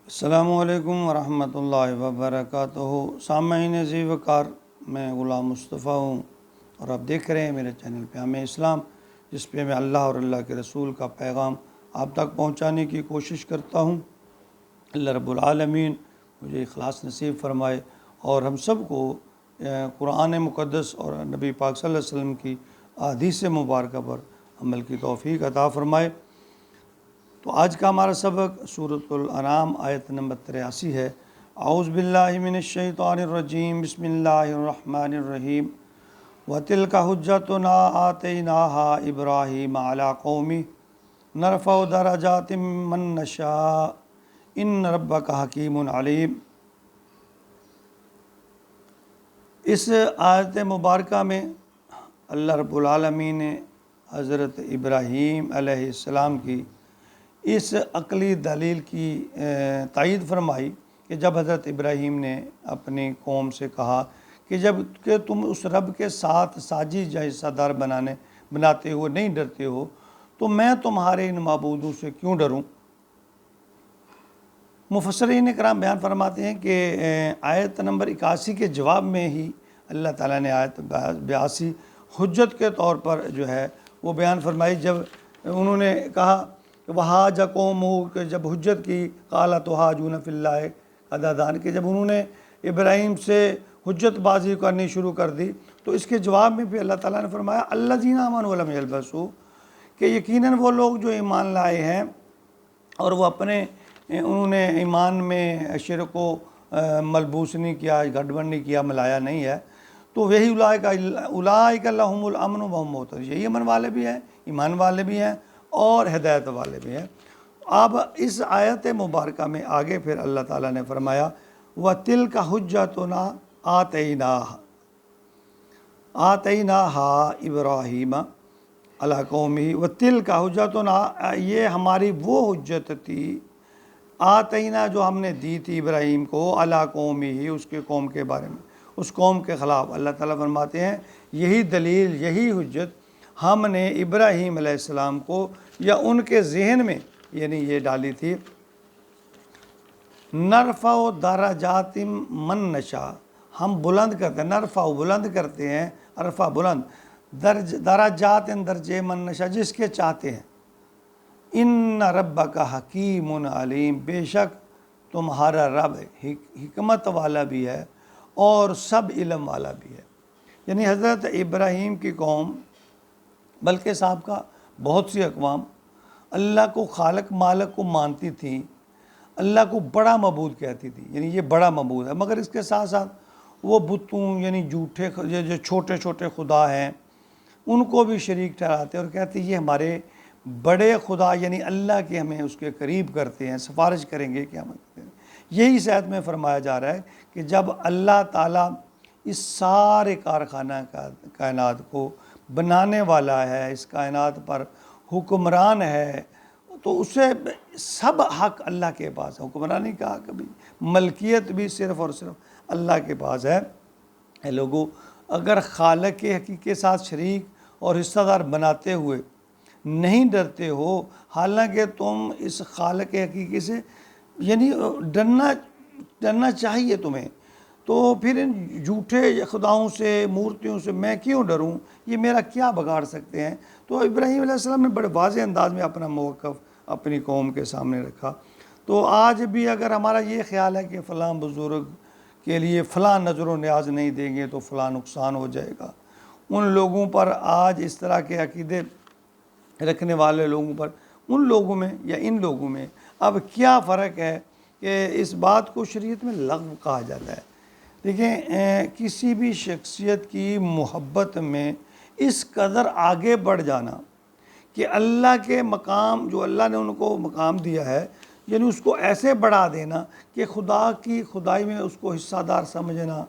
السلام علیکم ورحمۃ اللہ وبرکاتہ۔ سامعین ذی وقار، میں غلام مصطفیٰ ہوں اور آپ دیکھ رہے ہیں میرے چینل پیام اسلام، جس پہ میں اللہ اور اللہ کے رسول کا پیغام آپ تک پہنچانے کی کوشش کرتا ہوں۔ اللہ رب العالمین مجھے اخلاص نصیب فرمائے اور ہم سب کو قرآن مقدس اور نبی پاک صلی اللہ علیہ وسلم کی احادیث مبارکہ پر عمل کی توفیق عطا فرمائے۔ تو آج کا ہمارا سبق سورۃ الانعام آیت نمبر 83 ہے۔ اعوذ باللہ من الشیطان الرجیم، بسم اللہ الرحمن الرحیم۔ وَتِلْكَ حُجَّتُنَا آتَيْنَاهَا إِبْرَاهِيمَ عَلَىٰ قَوْمِهِ نَرْفَعُ دَرَجَاتٍ مَّن نَّشَاءُ إِنَّ رَبَّكَ حَكِیمٌ عَلِیمٌ۔ اس آیت مبارکہ میں اللہ رب العالمین نے حضرت ابراہیم علیہ السلام کی اس عقلی دلیل کی تائید فرمائی کہ جب حضرت ابراہیم نے اپنی قوم سے کہا کہ جب کہ تم اس رب کے ساتھ ساجد یا حصہ دار بناتے ہو نہیں ڈرتے ہو، تو میں تمہارے ان معبودوں سے کیوں ڈروں۔ مفسرین کرام بیان فرماتے ہیں کہ آیت نمبر 81 کے جواب میں ہی اللہ تعالیٰ نے آیت 82 حجت کے طور پر جو ہے وہ بیان فرمائی۔ جب انہوں نے کہا وحاج قومہ، کہ جب حجت کی قال تحاجون فی اللہ قدادان، کہ جب انہوں نے ابراہیم سے حجت بازی کرنی شروع کر دی، تو اس کے جواب میں بھی اللہ تعالیٰ نے فرمایا الذین آمنوا ولم یلبسوا، کہ یقیناً وہ لوگ جو ایمان لائے ہیں اور وہ انہوں نے ایمان میں شرک کو ملبوس نہیں کیا، گڑبڑ نہیں کیا، ملایا نہیں ہے، تو وہی اولئک لہم الامن وہم مہتدون، یہی امن والے بھی ہیں، ایمان والے بھی ہیں اور ہدایت والے بھی ہیں۔ اب اس آیت مبارکہ میں آگے پھر اللہ تعالیٰ نے فرمایا وَتِلْكَ حُجَّتُنَا آتَيْنَاهَا إِبْرَاهِيمَ عَلَىٰ قَوْمِهِ وَتِلْكَ حُجَّتُنَا، یہ ہماری وہ حجت تھی آتینا جو ہم نے دی تھی ابراہیم کو، عَلَىٰ قَوْمِهِ اس کے قوم کے بارے میں، اس قوم کے خلاف۔ اللہ تعالیٰ فرماتے ہیں یہی دلیل، یہی حجت ہم نے ابراہیم علیہ السلام کو یا ان کے ذہن میں یعنی یہ ڈالی تھی، نرفع درجات من نشاء، ہم بلند کرتے ہیں، نرفع بلند کرتے ہیں، عرفہ بلند، درجات درجے من نشاء جس کے چاہتے ہیں۔ ان ربک حکیم علیم، بے شک تمہارا رب حکمت والا بھی ہے اور سب علم والا بھی ہے۔ یعنی حضرت ابراہیم کی قوم بلکہ صاحب کا بہت سی اقوام اللہ کو خالق مالک کو مانتی تھیں، اللہ کو بڑا معبود کہتی تھی، یعنی یہ بڑا معبود ہے، مگر اس کے ساتھ ساتھ وہ بتوں یعنی جھوٹے جو چھوٹے چھوٹے خدا ہیں ان کو بھی شریک ٹھہراتے اور کہتے یہ ہمارے بڑے خدا یعنی اللہ کے ہمیں اس کے قریب کرتے ہیں، سفارش کریں گے قیامت کے دن۔ یہی اس آیت میں فرمایا جا رہا ہے کہ جب اللہ تعالیٰ اس سارے کارخانہ کائنات کو بنانے والا ہے، اس کائنات پر حکمران ہے، تو اسے سب حق اللہ کے پاس ہے۔ حکمرانی کا کبھی ملکیت بھی صرف اور صرف اللہ کے پاس ہے۔ اے لوگو، اگر خالق حقیقی کے ساتھ شریک اور حصہ دار بناتے ہوئے نہیں ڈرتے ہو، حالانکہ تم اس خالق حقیقی سے یعنی ڈرنا چاہیے تمہیں، تو پھر ان جھوٹے خداؤں سے مورتیوں سے میں کیوں ڈروں، یہ میرا کیا بگاڑ سکتے ہیں۔ تو ابراہیم علیہ السلام نے بڑے واضح انداز میں اپنا موقف اپنی قوم کے سامنے رکھا۔ تو آج بھی اگر ہمارا یہ خیال ہے کہ فلاں بزرگ کے لیے فلاں نظر و نیاز نہیں دیں گے تو فلاں نقصان ہو جائے گا، ان لوگوں پر آج اس طرح کے عقیدے رکھنے والے لوگوں پر ان لوگوں میں یا ان لوگوں میں اب کیا فرق ہے کہ اس بات کو شریعت میں لغو کہا جاتا ہے۔ دیکھیں، کسی بھی شخصیت کی محبت میں اس قدر آگے بڑھ جانا کہ اللہ کے مقام جو اللہ نے ان کو مقام دیا ہے یعنی اس کو ایسے بڑھا دینا کہ خدا کی خدائی میں اس کو حصہ دار سمجھنا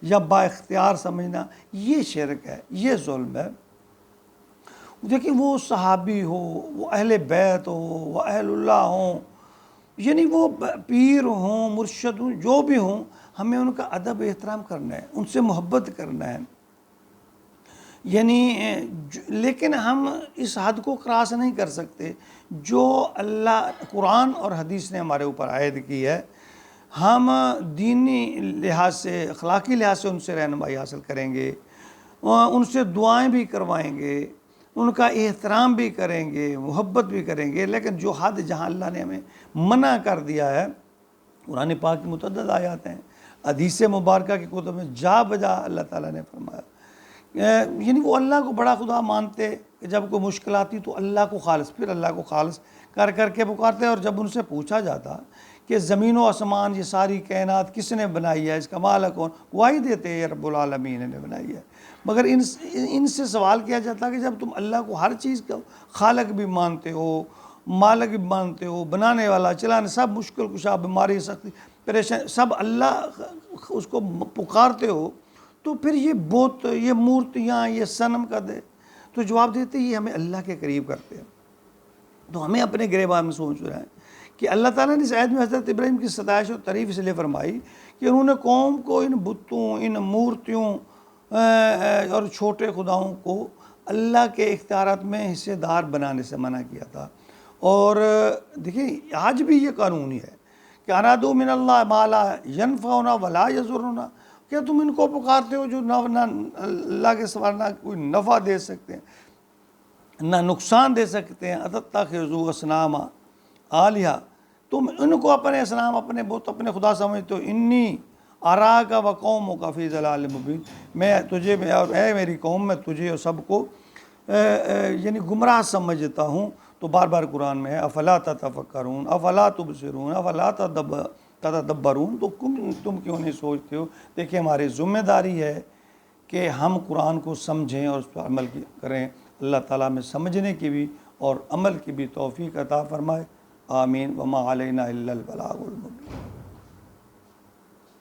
یا با اختیار سمجھنا، یہ شرک ہے، یہ ظلم ہے۔ دیکھیں، وہ صحابی ہو، وہ اہل بیت ہو، وہ اہل اللہ ہوں، یعنی وہ پیر ہوں، مرشد ہوں، جو بھی ہوں، ہمیں ان کا ادب احترام کرنا ہے، ان سے محبت کرنا ہے۔ یعنی لیکن ہم اس حد کو کراس نہیں کر سکتے جو اللہ قرآن اور حدیث نے ہمارے اوپر عائد کی ہے۔ ہم دینی لحاظ سے، اخلاقی لحاظ سے ان سے رہنمائی حاصل کریں گے، ان سے دعائیں بھی کروائیں گے، ان کا احترام بھی کریں گے، محبت بھی کریں گے، لیکن جو حد جہاں اللہ نے ہمیں منع کر دیا ہے، قرآن پاک کی متعدد آیات ہیں، حدیث مبارکہ کی کتب میں جا بجا اللہ تعالیٰ نے فرمایا، یعنی وہ اللہ کو بڑا خدا مانتے کہ جب کوئی مشکل آتی تو اللہ کو خالص، پھر اللہ کو خالص کر کر کے پکارتے، اور جب ان سے پوچھا جاتا کہ زمین و آسمان یہ ساری کائنات کس نے بنائی ہے، اس کا مالک کون، گواہی دیتے یہ رب العالمین نے بنائی ہے۔ مگر ان سے سوال کیا جاتا کہ جب تم اللہ کو ہر چیز کا خالق بھی مانتے ہو، مالک بھی مانتے ہو، بنانے والا، چلانے، سب مشکل کشا، بیماری، سختی، پریشان، سب اللہ اس کو پکارتے ہو، تو پھر یہ بت، یہ مورتیاں، یہ صنم کا دے، تو جواب دیتے یہ ہمیں اللہ کے قریب کرتے ہیں۔ تو ہمیں اپنے گریبان میں سوچ رہا ہے کہ اللہ تعالیٰ نے اس آیت میں حضرت ابراہیم کی ستائش اور تعریف اس لیے فرمائی کہ انہوں نے قوم کو ان بتوں، ان مورتیوں اور چھوٹے خداؤں کو اللہ کے اختیارات میں حصے دار بنانے سے منع کیا تھا۔ اور دیکھیں آج بھی یہ قانونی ہے کہ ارادو من اللہ ما لا ینفعنا ولا یضرنا، کیا تم ان کو پکارتے ہو جو نہ اللہ کے سوا نہ کوئی نفع دے سکتے ہیں نہ نقصان دے سکتے ہیں، اتتخذوا اصناما آلیہ، تم ان کو اپنے اصنام، اپنے بت، اپنے خدا سمجھتے ہو، انی اراک و قومک فی ضلال مبین، میں تجھے اور اے میری قوم میں تجھے اور سب کو یعنی گمراہ سمجھتا ہوں۔ تو بار بار قرآن میں ہے افلا تتفکرون افلا تبصرون افلا تدبرون، تو تم کیوں نہیں سوچتے ہو؟ دیکھیں ہماری ذمہ داری ہے کہ ہم قرآن کو سمجھیں اور اس پر عمل کریں۔ اللہ تعالیٰ میں سمجھنے کی بھی اور عمل کی بھی توفیق عطا فرمائے، آمین۔ وما علینا الا البلاغ المبین۔